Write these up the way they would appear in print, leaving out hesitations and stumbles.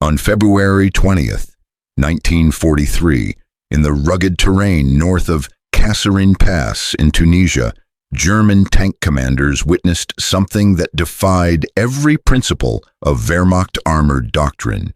On February 20th, 1943, in the rugged terrain north of Kasserine Pass in Tunisia, German tank commanders witnessed something that defied every principle of Wehrmacht armored doctrine.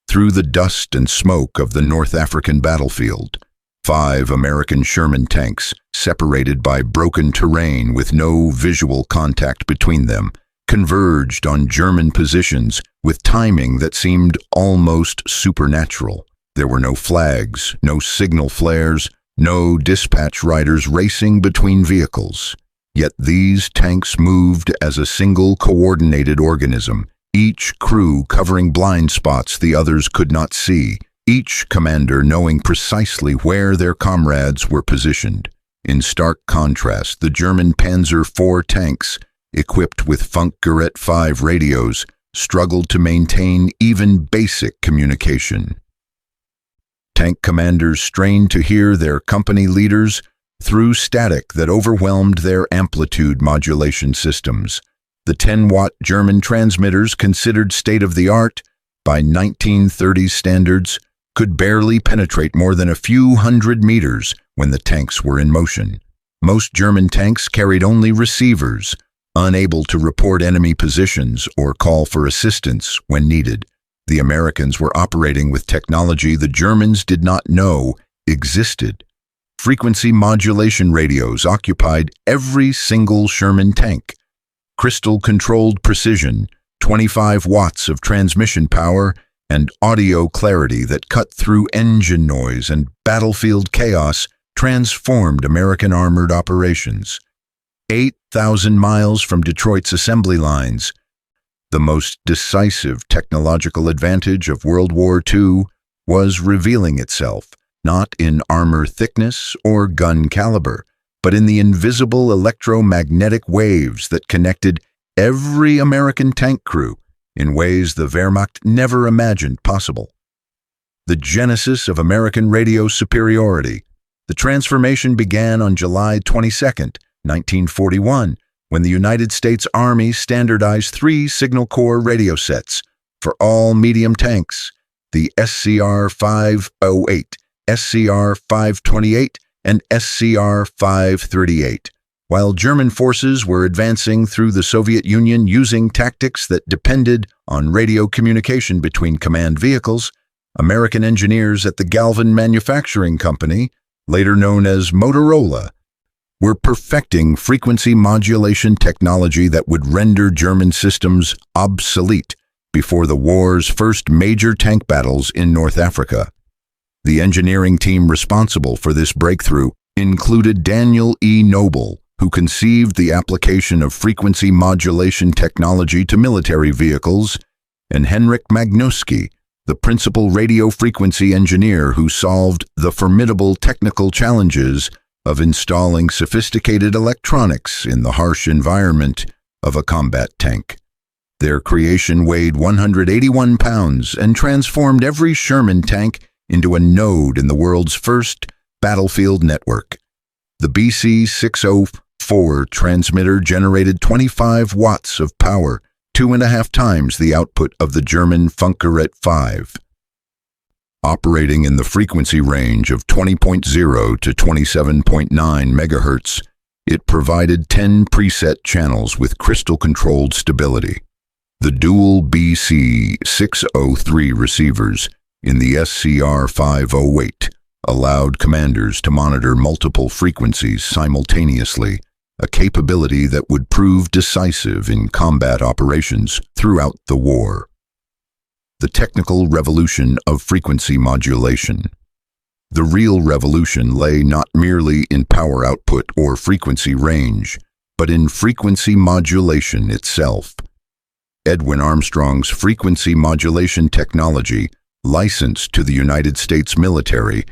Through the dust and smoke of the North African battlefield, 5 American Sherman tanks, separated by broken terrain with no visual contact between them, converged on German positions with timing that seemed almost supernatural. There were no flags, no signal flares, no dispatch riders racing between vehicles. Yet these tanks moved as a single coordinated organism, each crew covering blind spots the others could not see, each commander knowing precisely where their comrades were positioned. In stark contrast, the German Panzer IV tanks, equipped with Funkgerät 5 radios, struggled to maintain even basic communication. Tank commanders strained to hear their company leaders through static that overwhelmed their amplitude modulation systems. The 10-watt German transmitters, considered state-of-the-art by 1930s standards, could barely penetrate more than a few hundred meters when the tanks were in motion. Most German tanks carried only receivers, unable to report enemy positions or call for assistance when needed. The Americans were operating with technology the Germans did not know existed. Frequency modulation radios occupied every single Sherman tank. Crystal-controlled precision, 25 watts of transmission power, and audio clarity that cut through engine noise and battlefield chaos transformed American armored operations. 8,000 miles from Detroit's assembly lines, the most decisive technological advantage of World War II was revealing itself, not in armor thickness or gun caliber, but in the invisible electromagnetic waves that connected every American tank crew in ways the Wehrmacht never imagined possible. The genesis of American radio superiority. The transformation began on July 22, 1941, when the United States Army standardized 3 Signal Corps radio sets for all medium tanks, the SCR-508, SCR-528, and SCR-538, while German forces were advancing through the Soviet Union using tactics that depended on radio communication between command vehicles. American engineers at the Galvin Manufacturing Company, later known as Motorola, were perfecting frequency modulation technology that would render German systems obsolete before the war's first major tank battles in North Africa. The engineering team responsible for this breakthrough included Daniel E. Noble, who conceived the application of frequency modulation technology to military vehicles, and Henryk Magnuski, the principal radio frequency engineer who solved the formidable technical challenges of installing sophisticated electronics in the harsh environment of a combat tank. Their creation weighed 181 pounds and transformed every Sherman tank into a node in the world's first battlefield network. The BC-604 transmitter generated 25 watts of power, 2.5 times the output of the German Funkgerät 5. Operating in the frequency range of 20.0 to 27.9 MHz, it provided 10 preset channels with crystal-controlled stability. The dual BC-603 receivers in the SCR-508 allowed commanders to monitor multiple frequencies simultaneously, a capability that would prove decisive in combat operations throughout the war. The technical revolution of frequency modulation. The real revolution lay not merely in power output or frequency range, but in frequency modulation itself. Edwin Armstrong's frequency modulation technology, licensed to the United States military,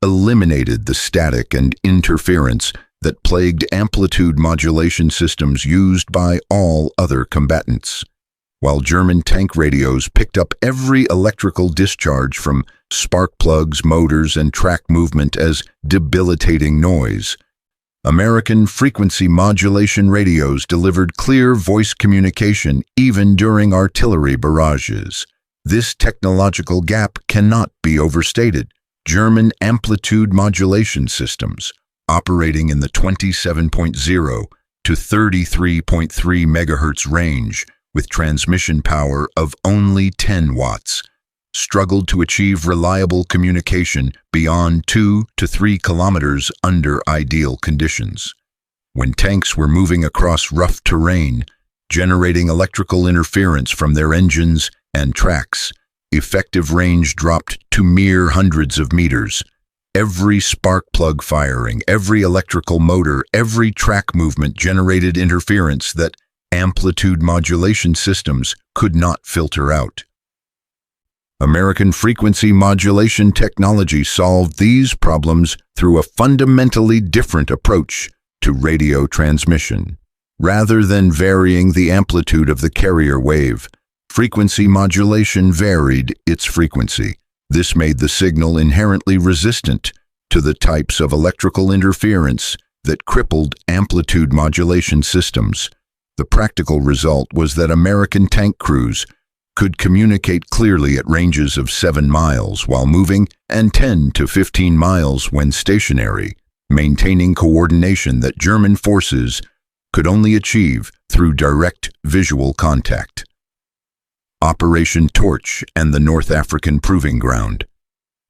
eliminated the static and interference that plagued amplitude modulation systems used by all other combatants. While German tank radios picked up every electrical discharge from spark plugs, motors, and track movement as debilitating noise, American frequency modulation radios delivered clear voice communication even during artillery barrages. This technological gap cannot be overstated. German amplitude modulation systems, operating in the 27.0 to 33.3 MHz range with transmission power of only 10 watts, struggled to achieve reliable communication beyond 2 to 3 kilometers under ideal conditions. When tanks were moving across rough terrain, generating electrical interference from their engines and tracks, effective range dropped to mere hundreds of meters. Every spark plug firing, every electrical motor, every track movement generated interference that amplitude modulation systems could not filter out. American frequency modulation technology solved these problems through a fundamentally different approach to radio transmission. Rather than varying the amplitude of the carrier wave, frequency modulation varied its frequency. This made the signal inherently resistant to the types of electrical interference that crippled amplitude modulation systems. The practical result was that American tank crews could communicate clearly at ranges of 7 miles while moving and 10 to 15 miles when stationary, maintaining coordination that German forces could only achieve through direct visual contact. Operation Torch and the North African Proving Ground.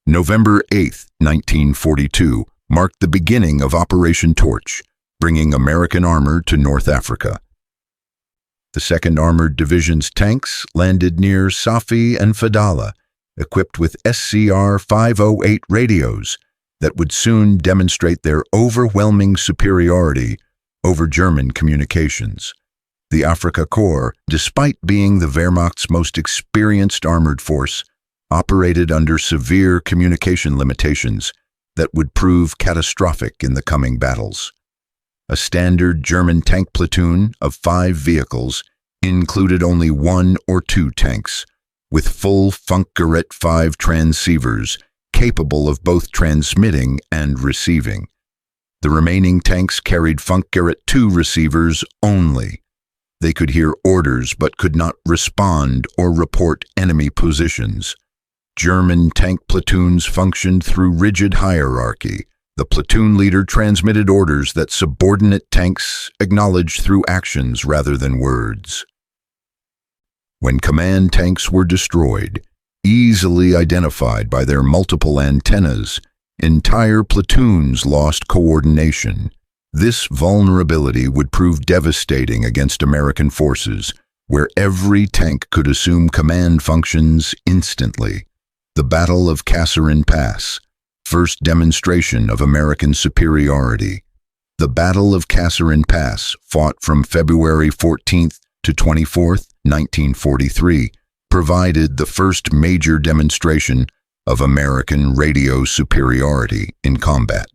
November 8, 1942, marked the beginning of Operation Torch, bringing American armor to North Africa. The 2nd Armored Division's tanks landed near Safi and Fadala, equipped with SCR-508 radios that would soon demonstrate their overwhelming superiority over German communications. The Arracourt, despite being the Wehrmacht's most experienced armored force, operated under severe communication limitations that would prove catastrophic in the coming battles. A standard German tank platoon of 5 vehicles included only 1 or 2 tanks, with full Funkgerät 5 transceivers capable of both transmitting and receiving. The remaining tanks carried Funkgerät 2 receivers only. They could hear orders but could not respond or report enemy positions. German tank platoons functioned through rigid hierarchy. The platoon leader transmitted orders that subordinate tanks acknowledged through actions rather than words. When command tanks were destroyed, easily identified by their multiple antennas, entire platoons lost coordination. This vulnerability would prove devastating against American forces, where every tank could assume command functions instantly. The Battle of Kasserine Pass, first demonstration of American superiority. The Battle of Kasserine Pass, fought from February 14th to 24th, 1943, provided the first major demonstration of American radio superiority in combat.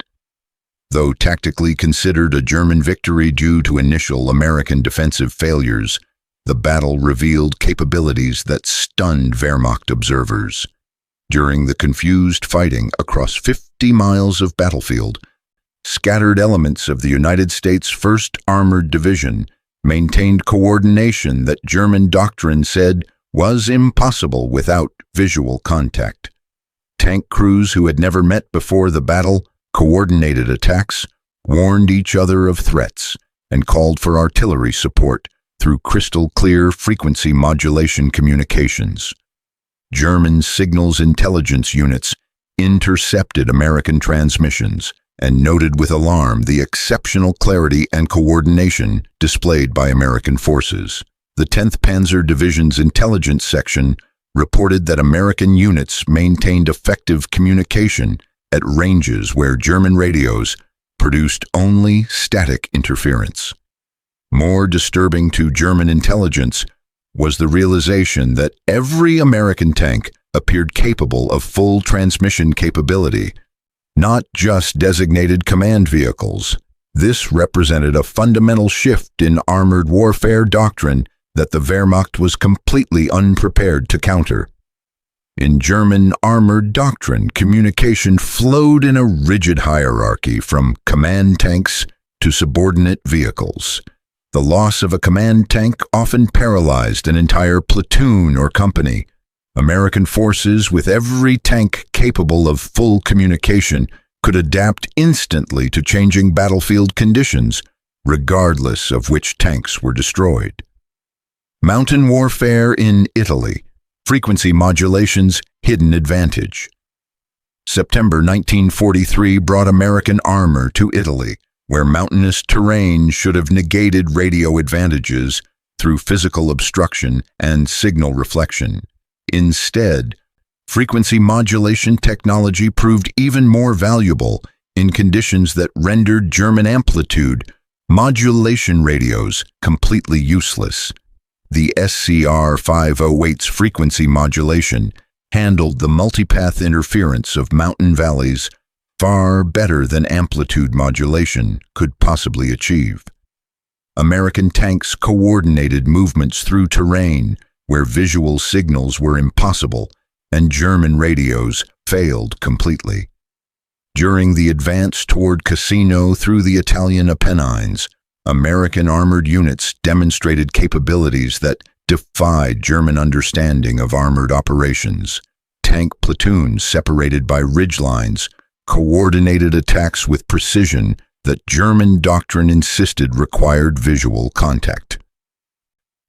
Though tactically considered a German victory due to initial American defensive failures, the battle revealed capabilities that stunned Wehrmacht observers. During the confused fighting across 50 miles of battlefield, scattered elements of the United States 1st Armored Division maintained coordination that German doctrine said was impossible without visual contact. Tank crews who had never met before the battle coordinated attacks, warned each other of threats, and called for artillery support through crystal-clear frequency modulation communications. German signals intelligence units intercepted American transmissions and noted with alarm the exceptional clarity and coordination displayed by American forces. The 10th Panzer Division's intelligence section reported that American units maintained effective communication at ranges where German radios produced only static interference. More disturbing to German intelligence was the realization that every American tank appeared capable of full transmission capability, not just designated command vehicles. This represented a fundamental shift in armored warfare doctrine that the Wehrmacht was completely unprepared to counter. In German armored doctrine, communication flowed in a rigid hierarchy from command tanks to subordinate vehicles. The loss of a command tank often paralyzed an entire platoon or company. American forces, with every tank capable of full communication, could adapt instantly to changing battlefield conditions, regardless of which tanks were destroyed. Mountain warfare in Italy. Frequency modulation's hidden advantage. September 1943 brought American armor to Italy, where mountainous terrain should have negated radio advantages through physical obstruction and signal reflection. Instead, frequency modulation technology proved even more valuable in conditions that rendered German amplitude modulation radios completely useless. The SCR-508's frequency modulation handled the multipath interference of mountain valleys far better than amplitude modulation could possibly achieve. American tanks coordinated movements through terrain where visual signals were impossible, and German radios failed completely. During the advance toward Cassino through the Italian Apennines, American armored units demonstrated capabilities that defied German understanding of armored operations. Tank platoons separated by ridgelines coordinated attacks with precision that German doctrine insisted required visual contact.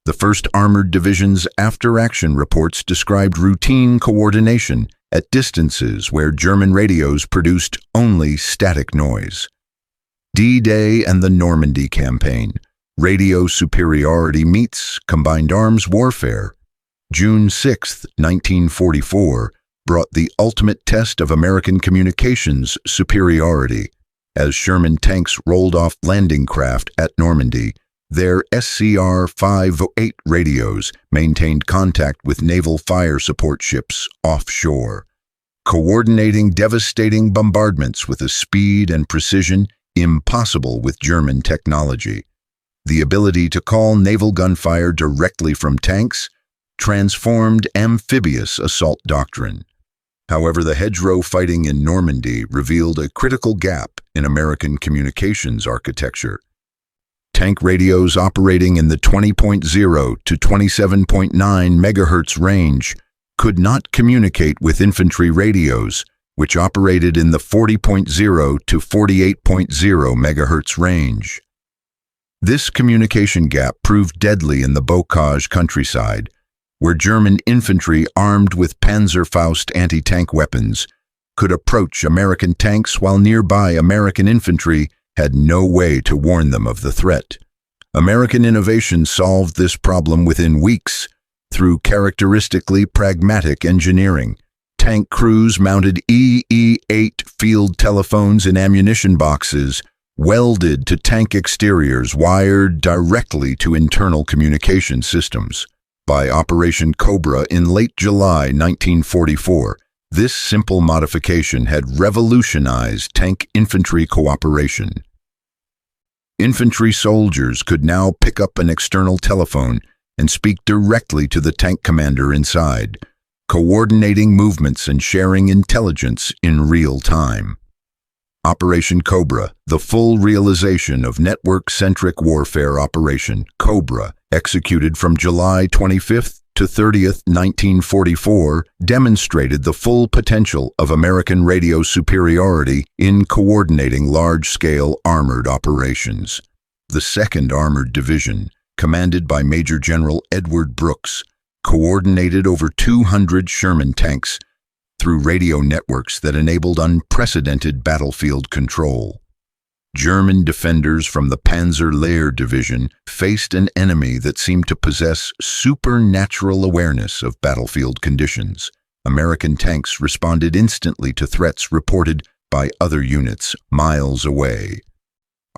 The 1st Armored Division's after-action reports described routine coordination at distances where German radios produced only static noise. D-Day and the Normandy Campaign. Radio superiority meets combined arms warfare. June 6, 1944, brought the ultimate test of American communications superiority. As Sherman tanks rolled off landing craft at Normandy, their SCR-508 radios maintained contact with naval fire support ships offshore, coordinating devastating bombardments with a speed and precision impossible with German technology. The ability to call naval gunfire directly from tanks transformed amphibious assault doctrine. However, the hedgerow fighting in Normandy revealed a critical gap in American communications architecture. Tank radios operating in the 20.0 to 27.9 MHz range could not communicate with infantry radios, which operated in the 40.0 to 48.0 MHz range. This communication gap proved deadly in the Bocage countryside, where German infantry armed with Panzerfaust anti-tank weapons could approach American tanks while nearby American infantry had no way to warn them of the threat. American innovation solved this problem within weeks through characteristically pragmatic engineering. Tank crews mounted EE-8 field telephones in ammunition boxes welded to tank exteriors wired directly to internal communication systems. By Operation Cobra in late July 1944, this simple modification had revolutionized tank infantry cooperation. Infantry soldiers could now pick up an external telephone and speak directly to the tank commander inside, coordinating movements and sharing intelligence in real time. Operation Cobra, the full realization of network-centric warfare. Operation Cobra, executed from July 25th to 30th, 1944, demonstrated the full potential of American radio superiority in coordinating large-scale armored operations. The 2nd Armored Division, commanded by Major General Edward Brooks, coordinated over 200 Sherman tanks through radio networks that enabled unprecedented battlefield control. German defenders from the Panzer Lehr Division faced an enemy that seemed to possess supernatural awareness of battlefield conditions. American tanks responded instantly to threats reported by other units miles away.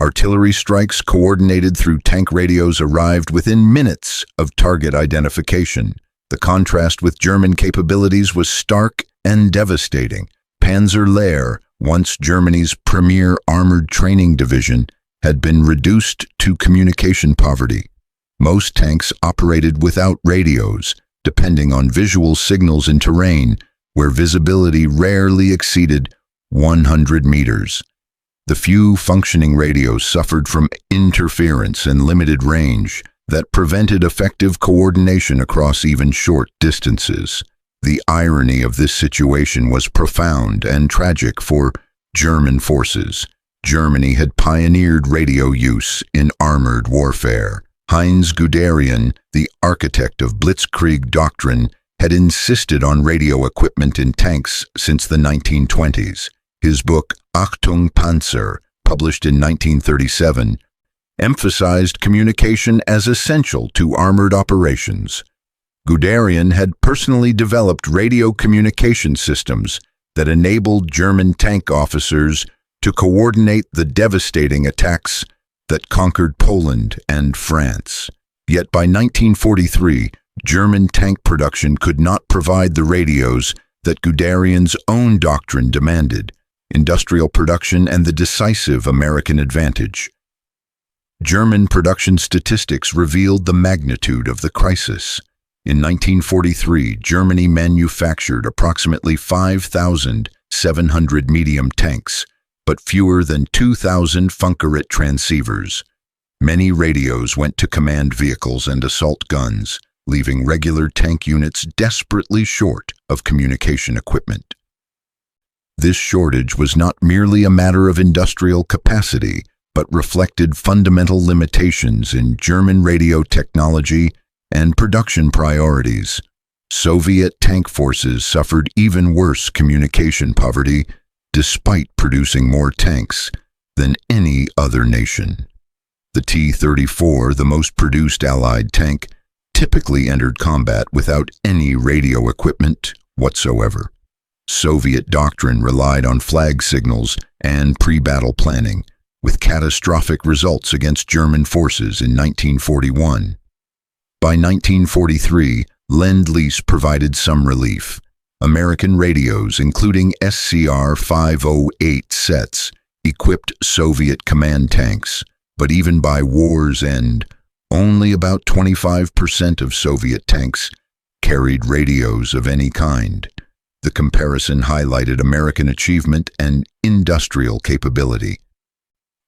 Artillery strikes coordinated through tank radios arrived within minutes of target identification. The contrast with German capabilities was stark and devastating. Panzer Lehr, once Germany's premier armored training division, had been reduced to communication poverty. Most tanks operated without radios, depending on visual signals in terrain where visibility rarely exceeded 100 meters. The few functioning radios suffered from interference and limited range that prevented effective coordination across even short distances. The irony of this situation was profound and tragic for German forces. Germany had pioneered radio use in armored warfare. Heinz Guderian, the architect of Blitzkrieg doctrine, had insisted on radio equipment in tanks since the 1920s. His book, Achtung Panzer, published in 1937, emphasized communication as essential to armored operations. Guderian had personally developed radio communication systems that enabled German tank officers to coordinate the devastating attacks that conquered Poland and France. Yet by 1943, German tank production could not provide the radios that Guderian's own doctrine demanded: industrial production and the decisive American advantage. German production statistics revealed the magnitude of the crisis. In 1943, Germany manufactured approximately 5,700 medium tanks, but fewer than 2,000 Funkgerät transceivers. Many radios went to command vehicles and assault guns, leaving regular tank units desperately short of communication equipment. This shortage was not merely a matter of industrial capacity, but reflected fundamental limitations in German radio technology and production priorities. Soviet tank forces suffered even worse communication poverty, despite producing more tanks than any other nation. The T-34, the most produced Allied tank, typically entered combat without any radio equipment whatsoever. Soviet doctrine relied on flag signals and pre-battle planning, with catastrophic results against German forces in 1941. By 1943, Lend-Lease provided some relief. American radios, including SCR-508 sets, equipped Soviet command tanks, but even by war's end, only about 25% of Soviet tanks carried radios of any kind. The comparison highlighted American achievement and industrial capability.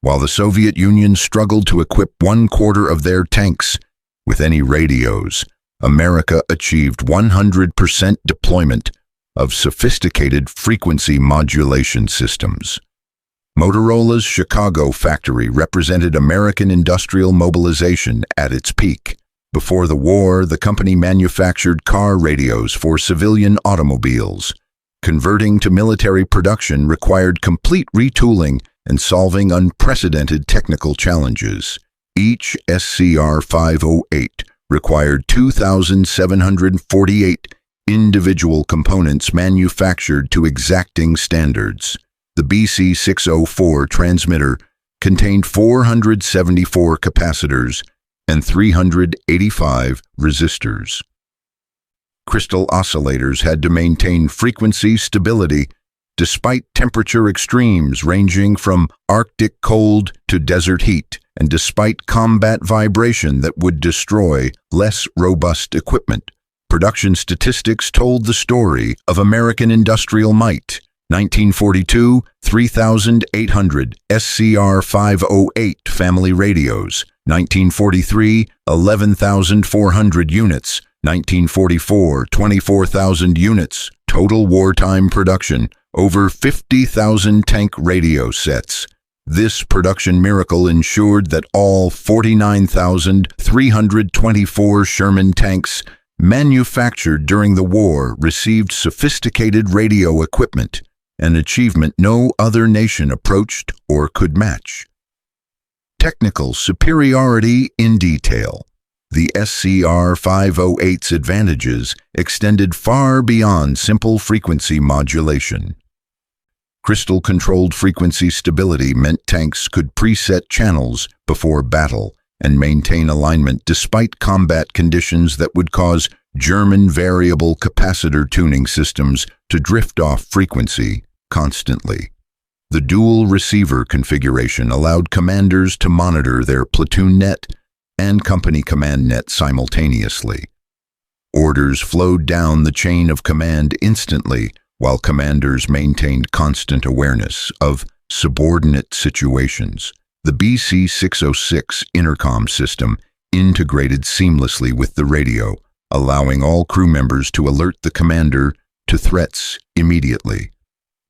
While the Soviet Union struggled to equip 1/4 of their tanks with any radios, America achieved 100% deployment of sophisticated frequency modulation systems. Motorola's Chicago factory represented American industrial mobilization at its peak. Before the war, the company manufactured car radios for civilian automobiles. Converting to military production required complete retooling and solving unprecedented technical challenges. Each SCR-508 required 2,748 individual components manufactured to exacting standards. The BC-604 transmitter contained 474 capacitors and 385 resistors. Crystal oscillators had to maintain frequency stability despite temperature extremes ranging from Arctic cold to desert heat, and despite combat vibration that would destroy less robust equipment. Production statistics told the story of American industrial might. 1942, 3,800 SCR-508 family radios. 1943, 11,400 units. 1944, 24,000 units. Total wartime production, over 50,000 tank radio sets. This production miracle ensured that all 49,324 Sherman tanks manufactured during the war received sophisticated radio equipment, an achievement no other nation approached or could match. Technical superiority in detail. The SCR-508's advantages extended far beyond simple frequency modulation. Crystal-controlled frequency stability meant tanks could preset channels before battle and maintain alignment despite combat conditions that would cause German variable capacitor tuning systems to drift off frequency constantly. The dual receiver configuration allowed commanders to monitor their platoon net and company command net simultaneously. Orders flowed down the chain of command instantly, while commanders maintained constant awareness of subordinate situations. The BC-606 intercom system integrated seamlessly with the radio, allowing all crew members to alert the commander to threats immediately.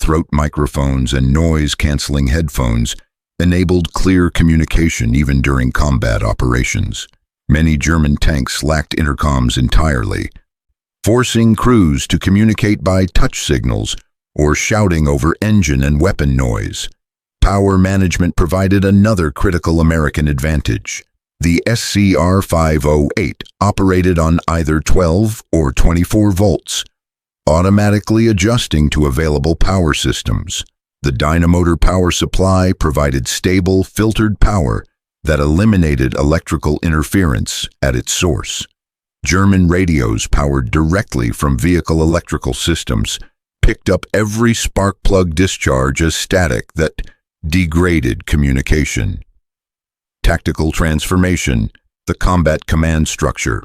Throat microphones and noise-canceling headphones enabled clear communication even during combat operations. Many German tanks lacked intercoms entirely, forcing crews to communicate by touch signals or shouting over engine and weapon noise. Power management provided another critical American advantage. The SCR-508 operated on either 12 or 24 volts, automatically adjusting to available power systems. The dynamotor power supply provided stable, filtered power that eliminated electrical interference at its source. German radios powered directly from vehicle electrical systems picked up every spark plug discharge as static that degraded communication. Tactical transformation, the combat command structure.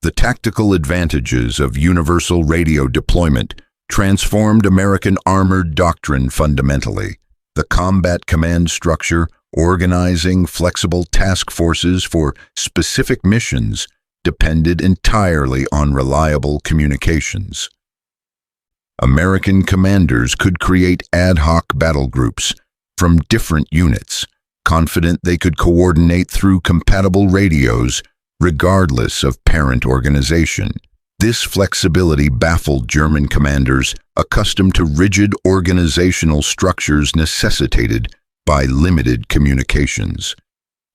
The tactical advantages of universal radio deployment transformed American armored doctrine fundamentally. The combat command structure, organizing flexible task forces for specific missions, depended entirely on reliable communications. American commanders could create ad hoc battle groups from different units, confident they could coordinate through compatible radios regardless of parent organization. This flexibility baffled German commanders accustomed to rigid organizational structures necessitated by limited communications.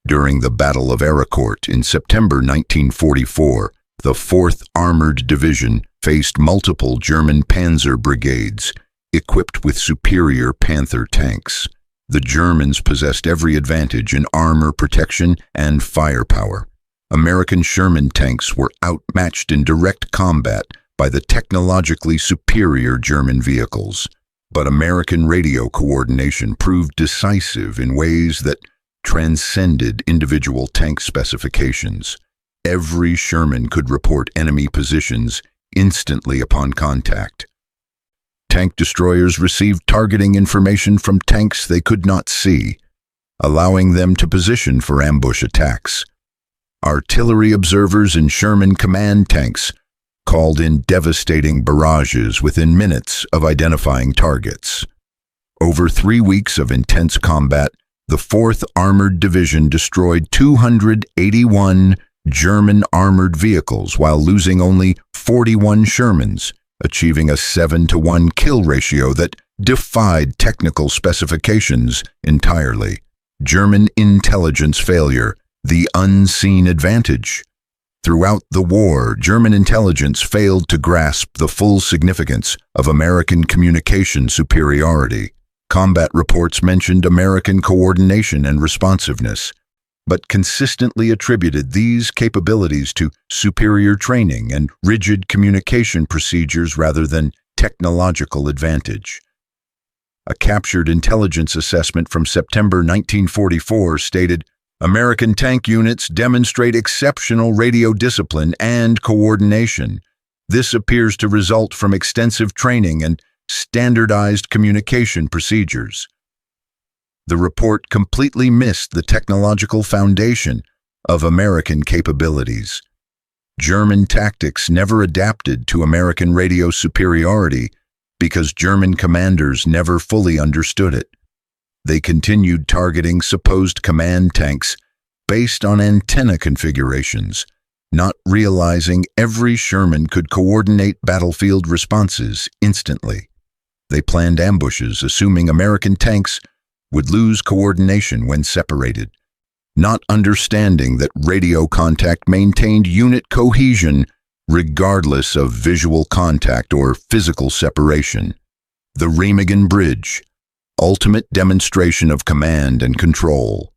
During the Battle of Arracourt in September 1944, the 4th Armored Division faced multiple German panzer brigades equipped with superior Panther tanks. The Germans possessed every advantage in armor protection and firepower. American Sherman tanks were outmatched in direct combat by the technologically superior German vehicles. But American radio coordination proved decisive in ways that transcended individual tank specifications. Every Sherman could report enemy positions instantly upon contact. Tank destroyers received targeting information from tanks they could not see, allowing them to position for ambush attacks. Artillery observers in Sherman command tanks called in devastating barrages within minutes of identifying targets. Over 3 weeks of intense combat, the 4th Armored Division destroyed 281 German armored vehicles while losing only 41 Shermans, achieving a 7-to-1 kill ratio that defied technical specifications entirely. German intelligence failure, the unseen advantage. Throughout the war, German intelligence failed to grasp the full significance of American communication superiority. Combat reports mentioned American coordination and responsiveness, but consistently attributed these capabilities to superior training and rigid communication procedures rather than technological advantage. A captured intelligence assessment from September 1944 stated, American tank units demonstrate exceptional radio discipline and coordination. This appears to result from extensive training and standardized communication procedures. The report completely missed the technological foundation of American capabilities. German tactics never adapted to American radio superiority because German commanders never fully understood it. They continued targeting supposed command tanks based on antenna configurations, not realizing every Sherman could coordinate battlefield responses instantly. They planned ambushes, assuming American tanks would lose coordination when separated, not understanding that radio contact maintained unit cohesion regardless of visual contact or physical separation. The Remagen Bridge, ultimate demonstration of command and control.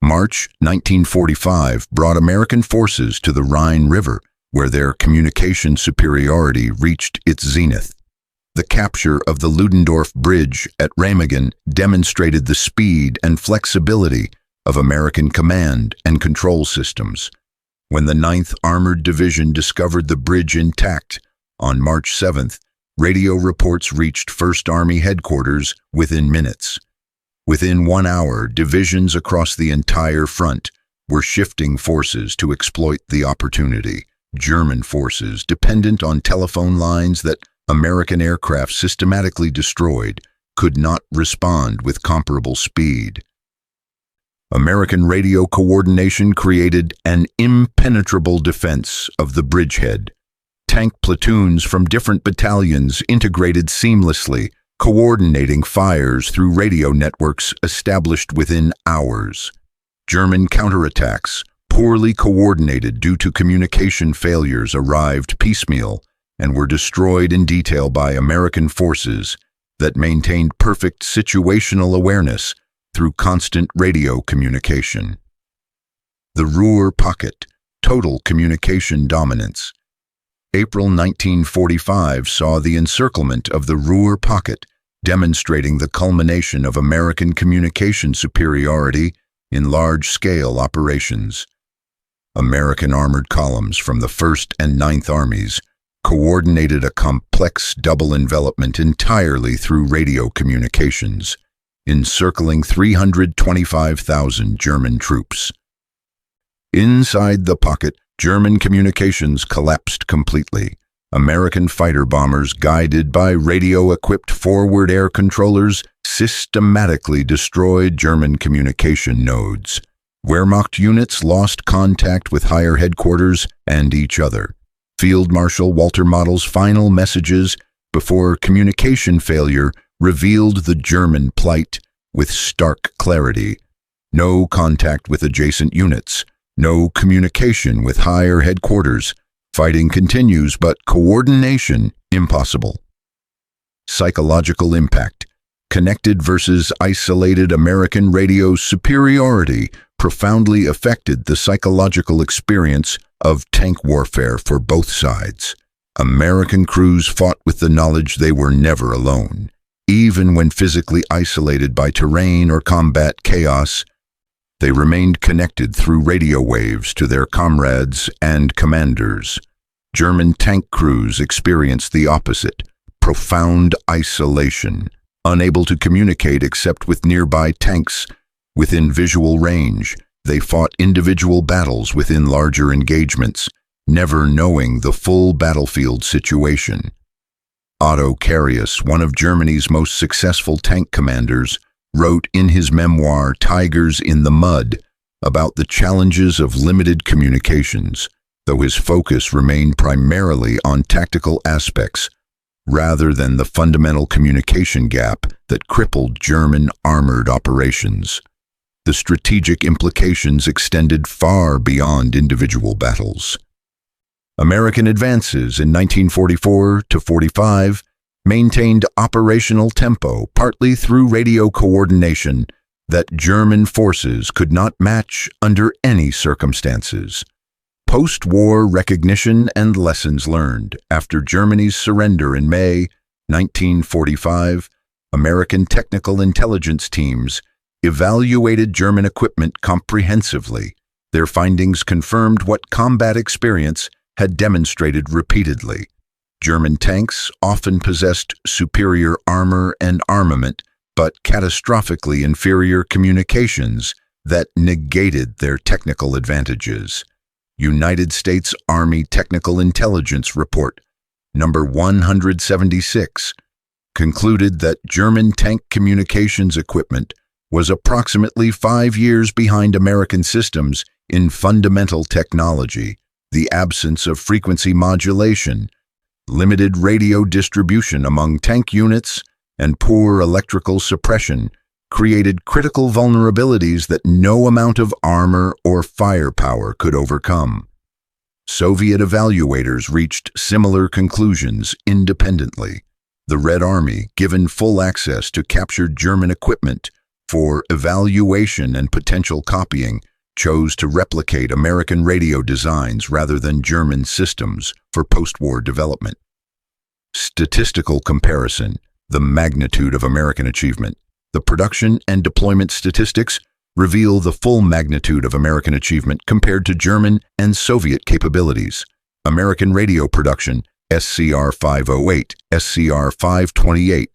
March 1945 brought American forces to the Rhine River, where their communication superiority reached its zenith. The capture of the Ludendorff Bridge at Remagen demonstrated the speed and flexibility of American command and control systems. When the 9th Armored Division discovered the bridge intact on March 7th, radio reports reached 1st Army headquarters within minutes. Within 1 hour, divisions across the entire front were shifting forces to exploit the opportunity. German forces, dependent on telephone lines that American aircraft systematically destroyed, could not respond with comparable speed. American radio coordination created an impenetrable defense of the bridgehead. Tank platoons from different battalions integrated seamlessly, coordinating fires through radio networks established within hours. German counterattacks, poorly coordinated due to communication failures, arrived piecemeal and were destroyed in detail by American forces that maintained perfect situational awareness through constant radio communication. The Ruhr Pocket, total communication dominance. April 1945 saw the encirclement of the Ruhr Pocket, demonstrating the culmination of American communication superiority in large-scale operations. American armored columns from the 1st and 9th Armies coordinated a complex double envelopment entirely through radio communications, encircling 325,000 German troops. Inside the pocket, German communications collapsed completely. American fighter bombers, guided by radio-equipped forward air controllers, systematically destroyed German communication nodes. Wehrmacht units lost contact with higher headquarters and each other. Field Marshal Walter Model's final messages before communication failure revealed the German plight with stark clarity. No contact with adjacent units, no communication with higher headquarters. Fighting continues, but coordination impossible. Psychological impact. Connected versus isolated American radio superiority profoundly affected the psychological experience of tank warfare for both sides. American crews fought with the knowledge they were never alone. Even when physically isolated by terrain or combat chaos, they remained connected through radio waves to their comrades and commanders. German tank crews experienced the opposite, profound isolation, unable to communicate except with nearby tanks within visual range. They fought individual battles within larger engagements, never knowing the full battlefield situation. Otto Carius, one of Germany's most successful tank commanders, wrote in his memoir Tigers in the Mud about the challenges of limited communications, though his focus remained primarily on tactical aspects rather than the fundamental communication gap that crippled German armored operations. The strategic implications extended far beyond individual battles. American advances in 1944-45 maintained operational tempo partly through radio coordination that German forces could not match under any circumstances. Post-war recognition and lessons learned. After Germany's surrender in May 1945, American technical intelligence teams evaluated German equipment comprehensively. Their findings confirmed what combat experience had demonstrated repeatedly. German tanks often possessed superior armor and armament, but catastrophically inferior communications that negated their technical advantages. United States Army Technical Intelligence Report number 176 concluded that German tank communications equipment was approximately 5 years behind American systems in fundamental technology. The absence of frequency modulation, limited radio distribution among tank units, and poor electrical suppression created critical vulnerabilities that no amount of armor or firepower could overcome. Soviet evaluators reached similar conclusions independently. The Red Army, given full access to captured German equipment for evaluation and potential copying, chose to replicate American radio designs rather than German systems for post-war development. Statistical comparison. The magnitude of American achievement. The production and deployment statistics reveal the full magnitude of American achievement compared to German and Soviet capabilities. American radio production, SCR 508, SCR 528,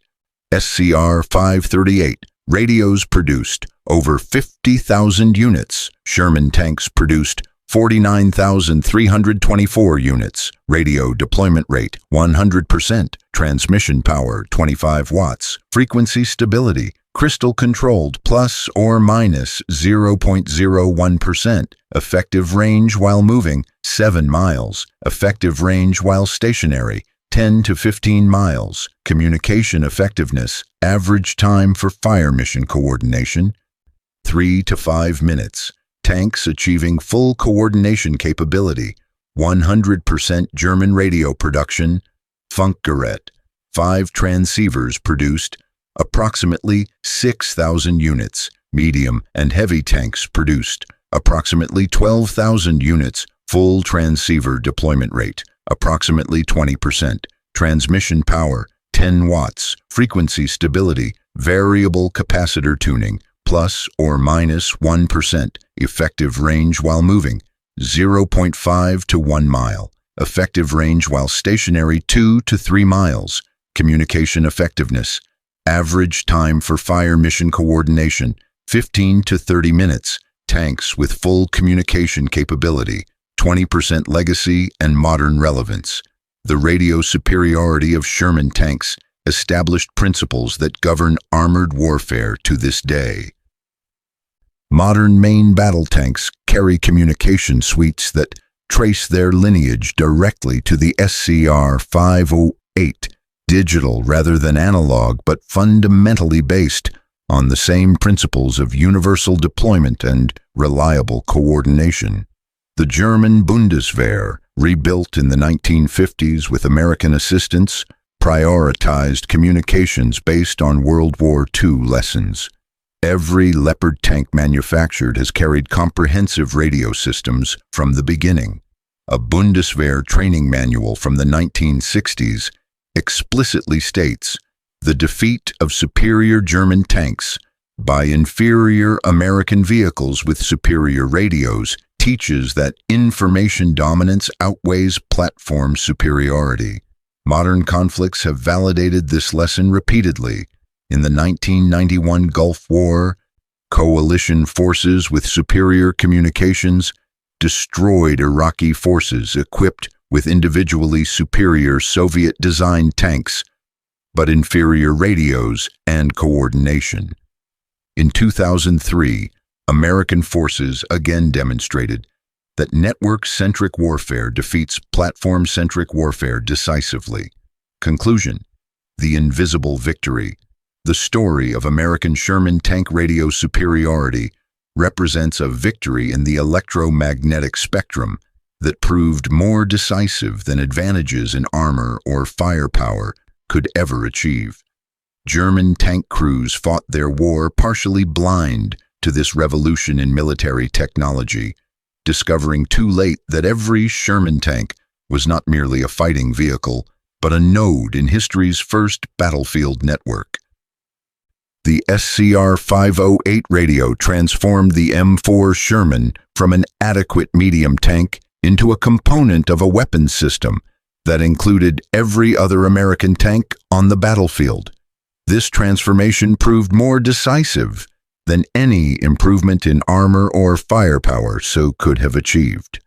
SCR 538. Radios produced over 50,000 units. Sherman tanks produced 49,324 units. Radio deployment rate 100%. Transmission power 25 watts. Frequency stability crystal controlled plus or minus 0.01%. Effective range while moving 7 miles. Effective range while stationary 10 to 15 miles. Communication effectiveness, average time for fire mission coordination 3 to 5 minutes. Tanks achieving full coordination capability 100% German radio production. Funkgerät, 5 transceivers produced, approximately 6,000 units. Medium and heavy tanks produced, approximately 12,000 units. Full transceiver deployment rate, approximately 20%. Transmission power, 10 watts. Frequency stability, variable capacitor tuning, plus or minus 1%. Effective range while moving, 0.5 to 1 mile. Effective range while stationary, 2 to 3 miles. Communication effectiveness, average time for fire mission coordination, 15 to 30 minutes. Tanks with full communication capability, 20% legacy and modern relevance. The radio superiority of Sherman tanks established principles that govern armored warfare to this day. Modern main battle tanks carry communication suites that trace their lineage directly to the SCR 508, digital rather than analog, but fundamentally based on the same principles of universal deployment and reliable coordination. The German Bundeswehr, rebuilt in the 1950s with American assistance, prioritized communications based on World War II lessons. Every Leopard tank manufactured has carried comprehensive radio systems from the beginning. A Bundeswehr training manual from the 1960s explicitly states the defeat of superior German tanks by inferior American vehicles with superior radios teaches that information dominance outweighs platform superiority. Modern conflicts have validated this lesson repeatedly. In the 1991 Gulf War, coalition forces with superior communications destroyed Iraqi forces equipped with individually superior Soviet-designed tanks, but inferior radios and coordination. In 2003, American forces again demonstrated that network-centric warfare defeats platform-centric warfare decisively. Conclusion: the invisible victory. The story of American Sherman tank radio superiority represents a victory in the electromagnetic spectrum that proved more decisive than advantages in armor or firepower could ever achieve. German tank crews fought their war partially blind to this revolution in military technology, discovering too late that every Sherman tank was not merely a fighting vehicle, but a node in history's first battlefield network. The SCR 508 radio transformed the M4 Sherman from an adequate medium tank into a component of a weapons system that included every other American tank on the battlefield. This transformation proved more decisive than any improvement in armor or firepower so could have achieved.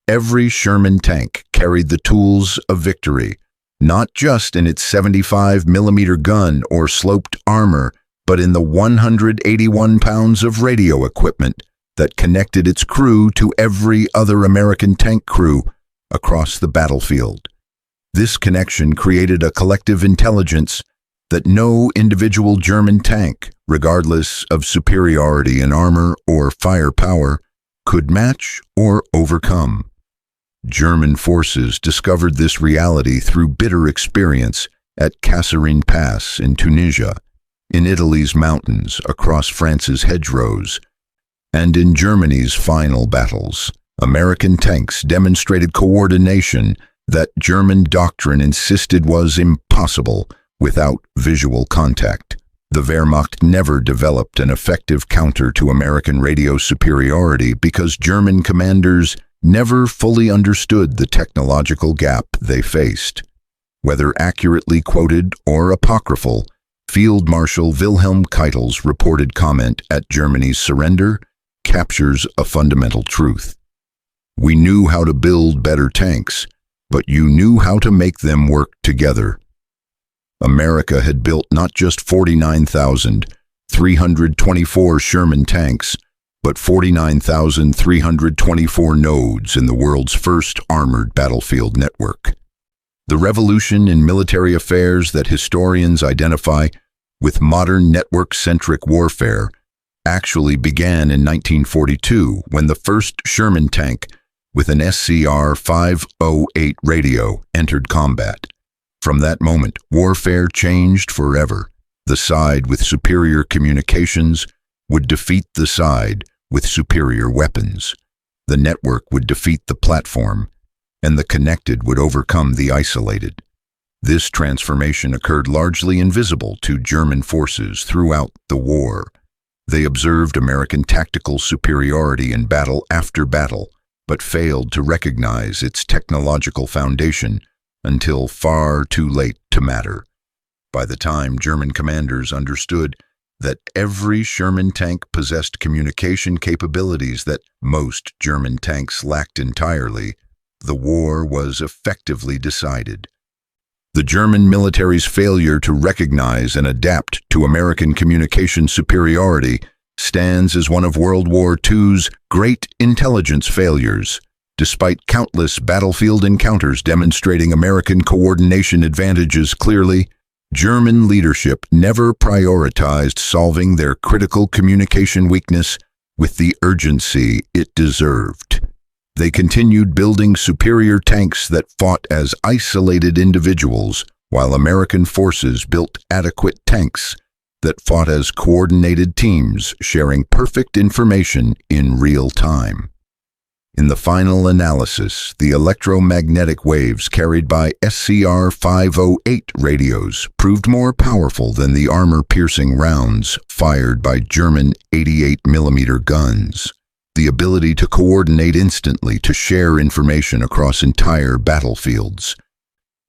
Every Sherman tank carried the tools of victory, not just in its 75mm gun or sloped armor, but in the 181 pounds of radio equipment that connected its crew to every other American tank crew across the battlefield. This connection created a collective intelligence that no individual German tank, regardless of superiority in armor or firepower, could match or overcome. German forces discovered this reality through bitter experience at Kasserine Pass in Tunisia, in Italy's mountains, across France's hedgerows, and in Germany's final battles. American tanks demonstrated coordination that German doctrine insisted was impossible without visual contact. The Wehrmacht never developed an effective counter to American radio superiority because German commanders never fully understood the technological gap they faced. Whether accurately quoted or apocryphal, Field Marshal Wilhelm Keitel's reported comment at Germany's surrender captures a fundamental truth. We knew how to build better tanks, but you knew how to make them work together. America had built not just 49,324 Sherman tanks, but 49,324 nodes in the world's first armored battlefield network. The revolution in military affairs that historians identify with modern network-centric warfare actually began in 1942 when the first Sherman tank with an SCR-508 radio entered combat. From that moment, warfare changed forever. The side with superior communications would defeat the side with superior weapons. The network would defeat the platform, and the connected would overcome the isolated. This transformation occurred largely invisible to German forces throughout the war. They observed American tactical superiority in battle after battle, but failed to recognize its technological foundation until far too late to matter. By the time German commanders understood that every Sherman tank possessed communication capabilities that most German tanks lacked entirely, the war was effectively decided. The German military's failure to recognize and adapt to American communication superiority stands as one of World War II's great intelligence failures. Despite countless battlefield encounters demonstrating American coordination advantages clearly, German leadership never prioritized solving their critical communication weakness with the urgency it deserved. They continued building superior tanks that fought as isolated individuals, while American forces built adequate tanks that fought as coordinated teams, sharing perfect information in real time. In the final analysis, the electromagnetic waves carried by SCR-508 radios proved more powerful than the armor-piercing rounds fired by German 88mm guns. The ability to coordinate instantly, to share information across entire battlefields,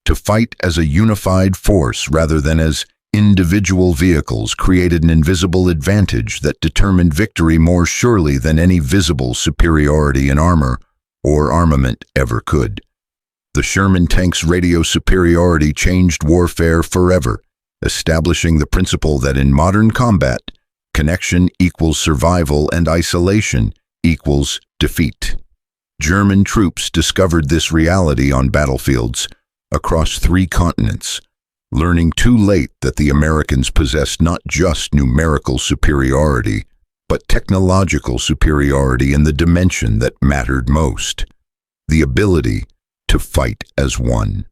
to fight as a unified force rather than as individual vehicles created an invisible advantage that determined victory more surely than any visible superiority in armor or armament ever could. The Sherman tank's radio superiority changed warfare forever, establishing the principle that in modern combat, connection equals survival and isolation equals defeat. German troops discovered this reality on battlefields across 3 continents, learning too late that the Americans possessed not just numerical superiority, but technological superiority in the dimension that mattered most: the ability to fight as one.